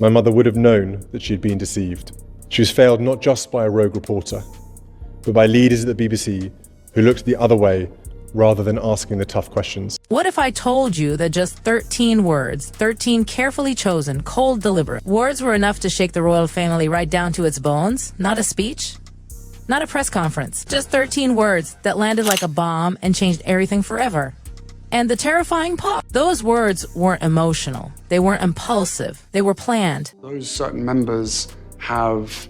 My mother would have known that she'd been deceived. She was failed not just by a rogue reporter, but by leaders at the BBC who looked the other way rather than asking the tough questions. What if I told you that just 13 words, 13 carefully chosen, cold, deliberate words were enough to shake the royal family right down to its bones? Not a speech, not a press conference, just 13 words that landed like a bomb and changed everything forever. And the terrifying part, those words weren't emotional, they weren't impulsive, they were planned. Those certain members have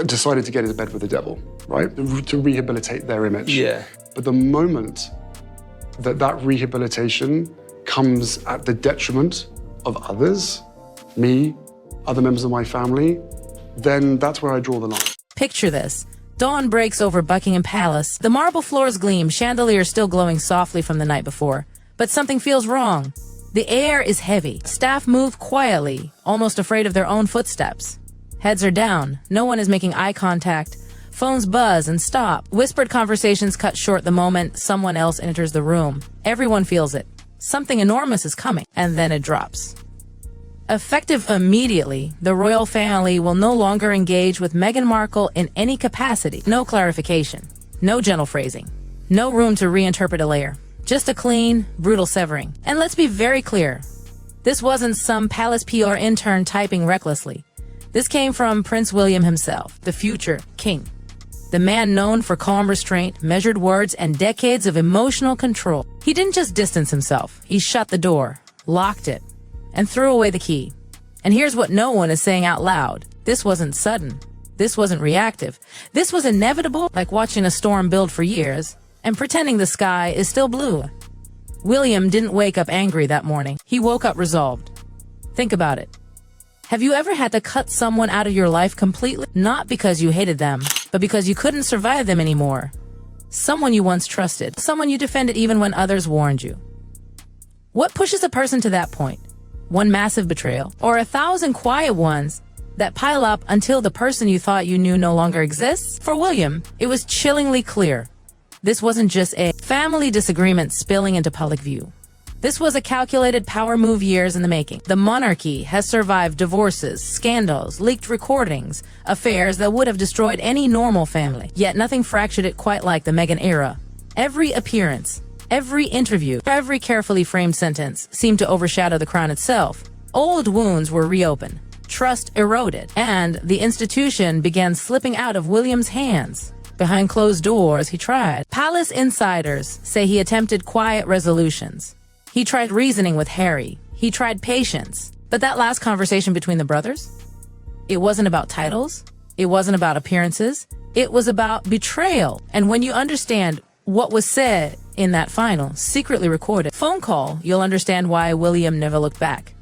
decided to get into bed with the devil, right? To rehabilitate their image. Yeah. But the moment that rehabilitation comes at the detriment of others, me, other members of my family, then that's where I draw the line. Picture this. Dawn breaks over Buckingham Palace. The marble floors gleam, chandeliers still glowing softly from the night before. But something feels wrong. The air is heavy. Staff move quietly, almost afraid of their own footsteps. Heads are down. No one is making eye contact. Phones buzz and stop. Whispered conversations cut short the moment someone else enters the room. Everyone feels it. Something enormous is coming, and then it drops. Effective immediately, the royal family will no longer engage with Meghan Markle in any capacity. No clarification. No gentle phrasing. No room to reinterpret a layer. Just a clean, brutal severing. And let's be very clear. This wasn't some palace PR intern typing recklessly. This came from Prince William himself, the future king. The man known for calm restraint, measured words, and decades of emotional control. He didn't just distance himself. He shut the door, locked it, and threw away the key. And here's what no one is saying out loud. This wasn't sudden. This wasn't reactive. This was inevitable, like watching a storm build for years and pretending the sky is still blue. William didn't wake up angry that morning. He woke up resolved. Think about it. Have you ever had to cut someone out of your life completely? Not because you hated them, but because you couldn't survive them anymore. Someone you once trusted, someone you defended even when others warned you. What pushes a person to that point? One massive betrayal, or 1,000 quiet ones that pile up until the person you thought you knew no longer exists? For William, it was chillingly clear. This wasn't just a family disagreement spilling into public view. This was a calculated power move years in the making. The monarchy has survived divorces, scandals, leaked recordings, affairs that would have destroyed any normal family. Yet nothing fractured it quite like the Meghan era. Every appearance, every interview, every carefully framed sentence seemed to overshadow the crown itself. Old wounds were reopened, trust eroded, and the institution began slipping out of William's hands. Behind closed doors, he tried. Palace insiders say he attempted quiet resolutions. He tried reasoning with Harry. He tried patience. But that last conversation between the brothers? It wasn't about titles. It wasn't about appearances. It was about betrayal. And when you understand what was said in that final, secretly recorded phone call, you'll understand why William never looked back.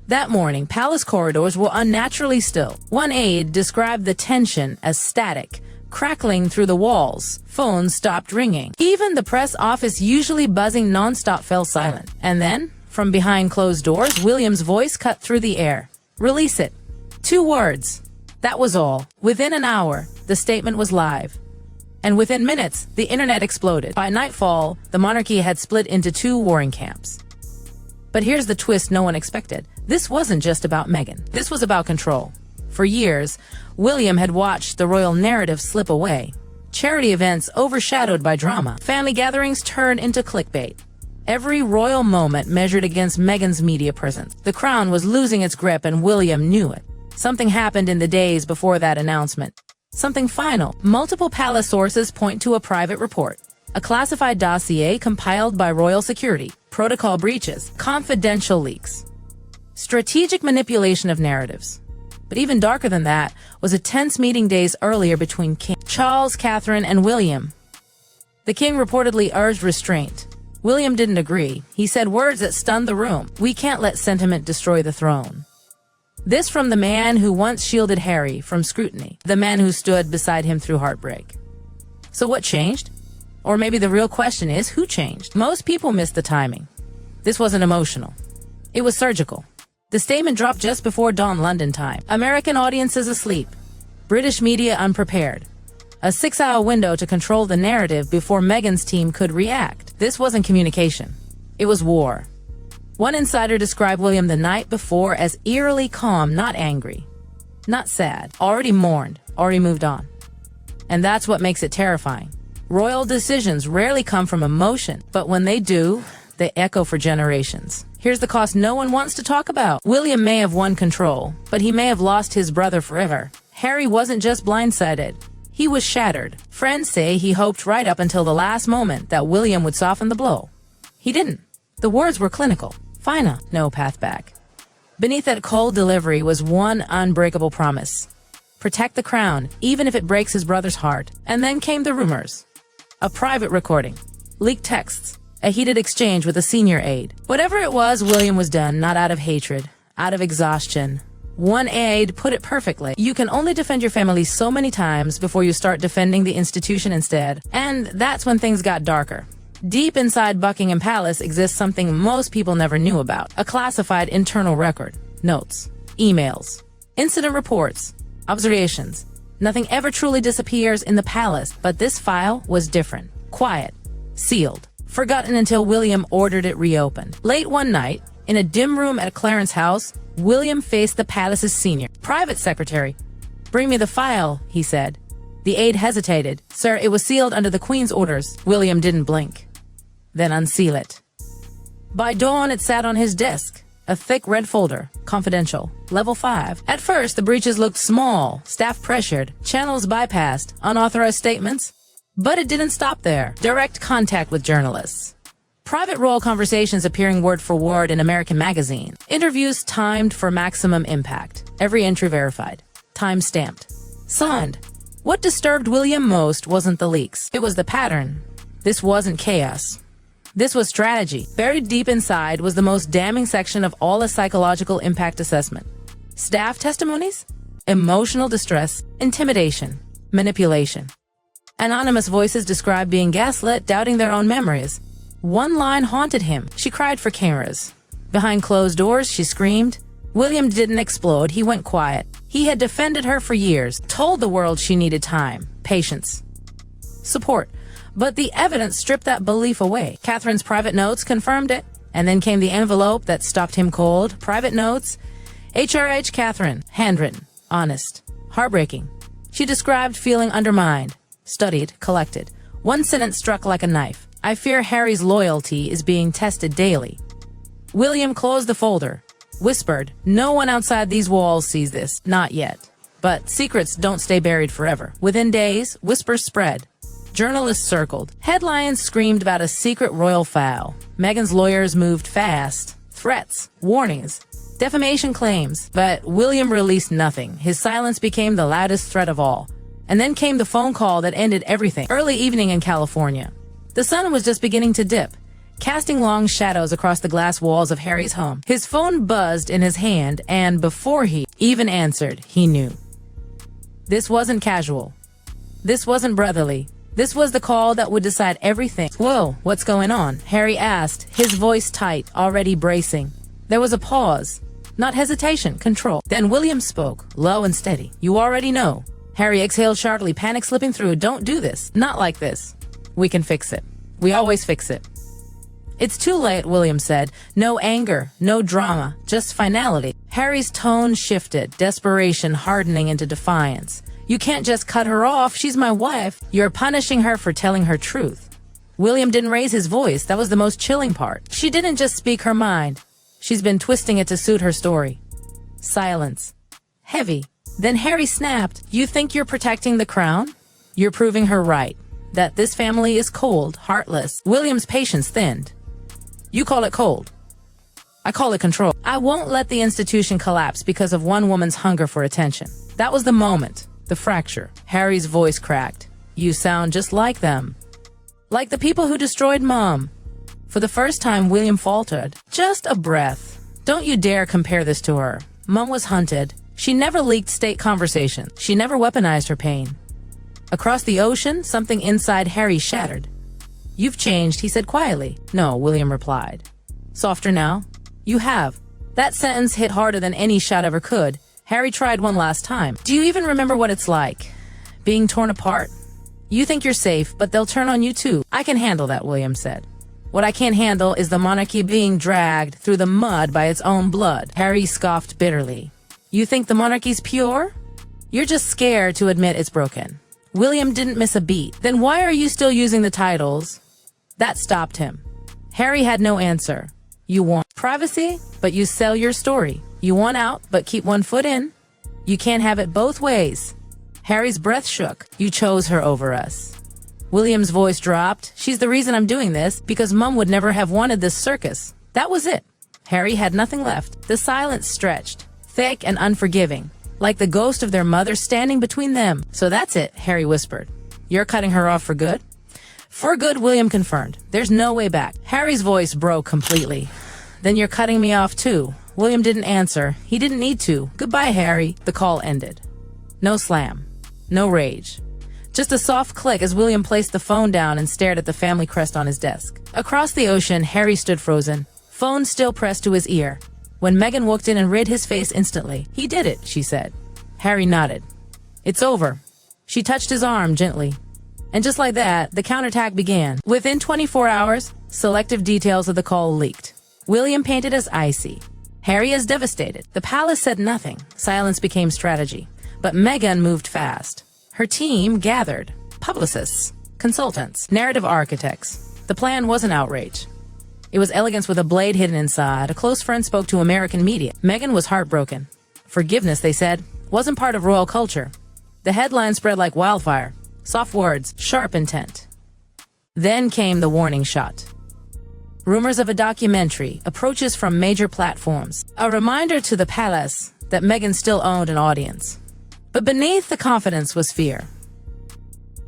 That morning, palace corridors were unnaturally still. One aide described the tension as static, crackling through the walls. Phones stopped ringing. Even the press office, usually buzzing nonstop, fell silent. And then, from behind closed doors, William's voice cut through the air. Release it. 2 words. That was all. Within an hour, the statement was live. And within minutes, the internet exploded. By nightfall, the monarchy had split into 2 warring camps. But here's the twist no one expected. This wasn't just about Meghan. This was about control. For years, William had watched the royal narrative slip away. Charity events overshadowed by drama. Family gatherings turned into clickbait. Every royal moment measured against Meghan's media presence. The crown was losing its grip, and William knew it. Something happened in the days before that announcement. Something final. Multiple palace sources point to a private report. A classified dossier compiled by royal security. Protocol breaches. Confidential leaks. Strategic manipulation of narratives. But even darker than that was a tense meeting days earlier between King Charles, Catherine, and William. The king reportedly urged restraint. William didn't agree. He said words that stunned the room. "We can't let sentiment destroy the throne." This from the man who once shielded Harry from scrutiny, the man who stood beside him through heartbreak. So what changed? Or maybe the real question is, who changed? Most people missed the timing. This wasn't emotional. It was surgical. The statement dropped just before dawn London time. American audiences asleep. British media unprepared. A 6-hour window to control the narrative before Meghan's team could react. This wasn't communication. It was war. One insider described William the night before as eerily calm, not angry, not sad, already mourned, already moved on. And that's what makes it terrifying. Royal decisions rarely come from emotion, but when they do, they echo for generations. Here's the cost no one wants to talk about. William may have won control, but he may have lost his brother forever. Harry wasn't just blindsided. He was shattered. Friends say he hoped right up until the last moment that William would soften the blow. He didn't. The words were clinical. Final, no path back. Beneath that cold delivery was one unbreakable promise. Protect the crown, even if it breaks his brother's heart. And then came the rumors. A private recording, leaked texts, a heated exchange with a senior aide. Whatever it was, William was done, not out of hatred, out of exhaustion. One aide put it perfectly. You can only defend your family so many times before you start defending the institution instead. And that's when things got darker. Deep inside Buckingham Palace exists something most people never knew about. A classified internal record. Notes, emails, incident reports, observations. Nothing ever truly disappears in the palace, but this file was different. Quiet, sealed, forgotten until William ordered it reopened. Late one night, in a dim room at Clarence House, William faced the palace's senior private secretary. "Bring me the file," he said. The aide hesitated. "Sir, it was sealed under the Queen's orders." William didn't blink. "Then unseal it." By dawn, it sat on his desk. A thick red folder, confidential, level 5. At first, the breaches looked small, staff pressured, channels bypassed, unauthorized statements. But it didn't stop there. Direct contact with journalists. Private royal conversations appearing word for word in American magazine. Interviews timed for maximum impact. Every entry verified. Time-stamped. Signed. What disturbed William most wasn't the leaks. It was the pattern. This wasn't chaos. This was strategy. Buried deep inside was the most damning section of all a psychological impact assessment. Staff testimonies, emotional distress, intimidation, manipulation. Anonymous voices described being gaslit, doubting their own memories. One line haunted him. She cried for cameras. Behind closed doors, she screamed. William didn't explode. He went quiet. He had defended her for years, told the world she needed time, patience, support. But the evidence stripped that belief away. Catherine's private notes confirmed it. And then came the envelope that stopped him cold. Private notes. HRH Catherine. Handwritten. Honest. Heartbreaking. She described feeling undermined. Studied. Collected. One sentence struck like a knife. "I fear Harry's loyalty is being tested daily." William closed the folder. Whispered, "No one outside these walls sees this. Not yet." But secrets don't stay buried forever. Within days, whispers spread. Journalists circled. Headlines screamed about a secret royal file. Meghan's lawyers moved fast. Threats, warnings, defamation claims. But William released nothing. His silence became the loudest threat of all. And then came the phone call that ended everything. Early evening in California. The sun was just beginning to dip, casting long shadows across the glass walls of Harry's home. His phone buzzed in his hand, and before he even answered, he knew. This wasn't casual. This wasn't brotherly. This was the call that would decide everything. "Whoa, what's going on?" Harry asked, his voice tight, already bracing. There was a pause. Not hesitation, control. Then William spoke, low and steady. "You already know." Harry exhaled sharply, panic slipping through. "Don't do this. Not like this. We can fix it. We always fix it." "It's too late," William said. No anger, no drama, just finality. Harry's tone shifted, desperation hardening into defiance. "You can't just cut her off. She's my wife. You're punishing her for telling her truth." William didn't raise his voice. That was the most chilling part. "She didn't just speak her mind. She's been twisting it to suit her story." Silence. Heavy. Then Harry snapped. "You think you're protecting the crown? You're proving her right. That this family is cold, heartless." William's patience thinned. "You call it cold. I call it control. I won't let the institution collapse because of one woman's hunger for attention." That was the moment. The fracture. Harry's voice cracked. "You sound just like them. Like the people who destroyed Mom." For the first time, William faltered. "Just a breath. Don't you dare compare this to her. Mom was hunted. She never leaked state conversation. She never weaponized her pain." Across the ocean, something inside Harry shattered. "You've changed," he said quietly. "No," William replied. "Softer now?" "You have." That sentence hit harder than any shot ever could. Harry tried one last time. "Do you even remember what it's like? Being torn apart? You think you're safe, but they'll turn on you too." "I can handle that," William said. What I can't handle is the monarchy being dragged through the mud by its own blood. Harry scoffed bitterly. You think the monarchy's pure? You're just scared to admit it's broken. William didn't miss a beat. Then why are you still using the titles? That stopped him. Harry had no answer. You want privacy, but you sell your story. You want out, but keep one foot in. You can't have it both ways. Harry's breath shook. You chose her over us. William's voice dropped. She's the reason I'm doing this, because Mum would never have wanted this circus. That was it. Harry had nothing left. The silence stretched, thick and unforgiving, like the ghost of their mother standing between them. So that's it, Harry whispered. You're cutting her off for good? For good, William confirmed. There's no way back. Harry's voice broke completely. Then you're cutting me off too. William didn't answer. He didn't need to. Goodbye, Harry. The call ended. No slam. No rage. Just a soft click as William placed the phone down and stared at the family crest on his desk. Across the ocean, Harry stood frozen, phone still pressed to his ear. When Meghan walked in and rid his face instantly. He did it, she said. Harry nodded. It's over. She touched his arm gently. And just like that, the counterattack began. Within 24 hours, selective details of the call leaked. William painted as icy. Harry as devastated. The palace said nothing. Silence became strategy. But Meghan moved fast. Her team gathered. Publicists, consultants, narrative architects. The plan wasn't outrage. It was elegance with a blade hidden inside. A close friend spoke to American media. Meghan was heartbroken. Forgiveness, they said, wasn't part of royal culture. The headline spread like wildfire. Soft words, sharp intent. Then came the warning shot. Rumors of a documentary, approaches from major platforms. A reminder to the palace that Meghan still owned an audience. But beneath the confidence was fear.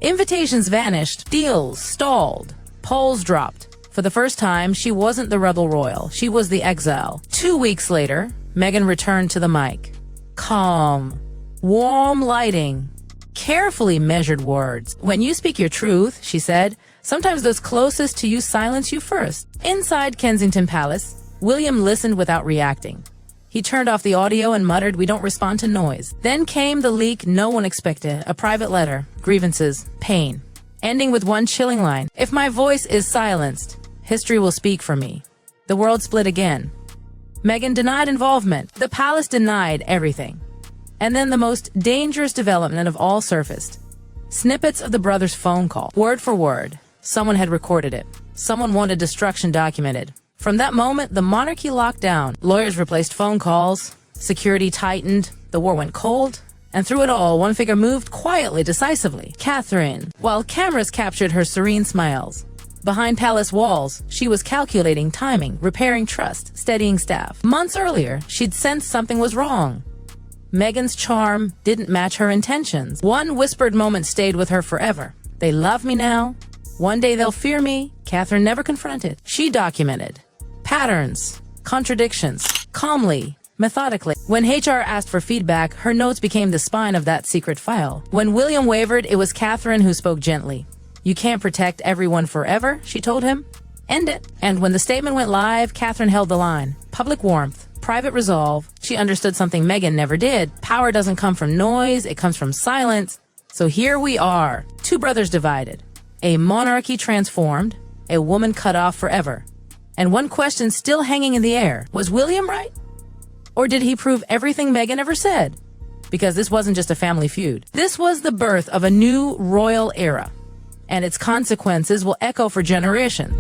Invitations vanished, deals stalled, polls dropped. For the first time, she wasn't the rebel royal, she was the exile. 2 weeks later, Meghan returned to the mic. Calm, warm lighting, carefully measured words. When you speak your truth, she said, sometimes those closest to you silence you first. Inside Kensington Palace, William listened without reacting. He turned off the audio and muttered, we don't respond to noise. Then came the leak no one expected, a private letter, grievances, pain, ending with one chilling line. If my voice is silenced, history will speak for me. The world split again. Meghan denied involvement. The palace denied everything. And then the most dangerous development of all surfaced. Snippets of the brothers' phone call, word for word. Someone had recorded it. Someone wanted destruction documented. From that moment, the monarchy locked down. Lawyers replaced phone calls. Security tightened. The war went cold. And through it all, one figure moved quietly, decisively. Catherine. While cameras captured her serene smiles. Behind palace walls, she was calculating timing, repairing trust, steadying staff. Months earlier, she'd sensed something was wrong. Meghan's charm didn't match her intentions. One whispered moment stayed with her forever. They love me now. One day they'll fear me. Catherine never confronted. She documented. Patterns, contradictions, calmly, methodically. When HR asked for feedback, her notes became the spine of that secret file. When William wavered, it was Catherine who spoke gently. You can't protect everyone forever, she told him. End it. And when the statement went live, Catherine held the line. Public warmth, private resolve. She understood something Meghan never did. Power doesn't come from noise, it comes from silence. So here we are, two brothers divided. A monarchy transformed, a woman cut off forever. And one question still hanging in the air. Was William right? Or did he prove everything Meghan ever said? Because this wasn't just a family feud. This was the birth of a new royal era. And its consequences will echo for generations.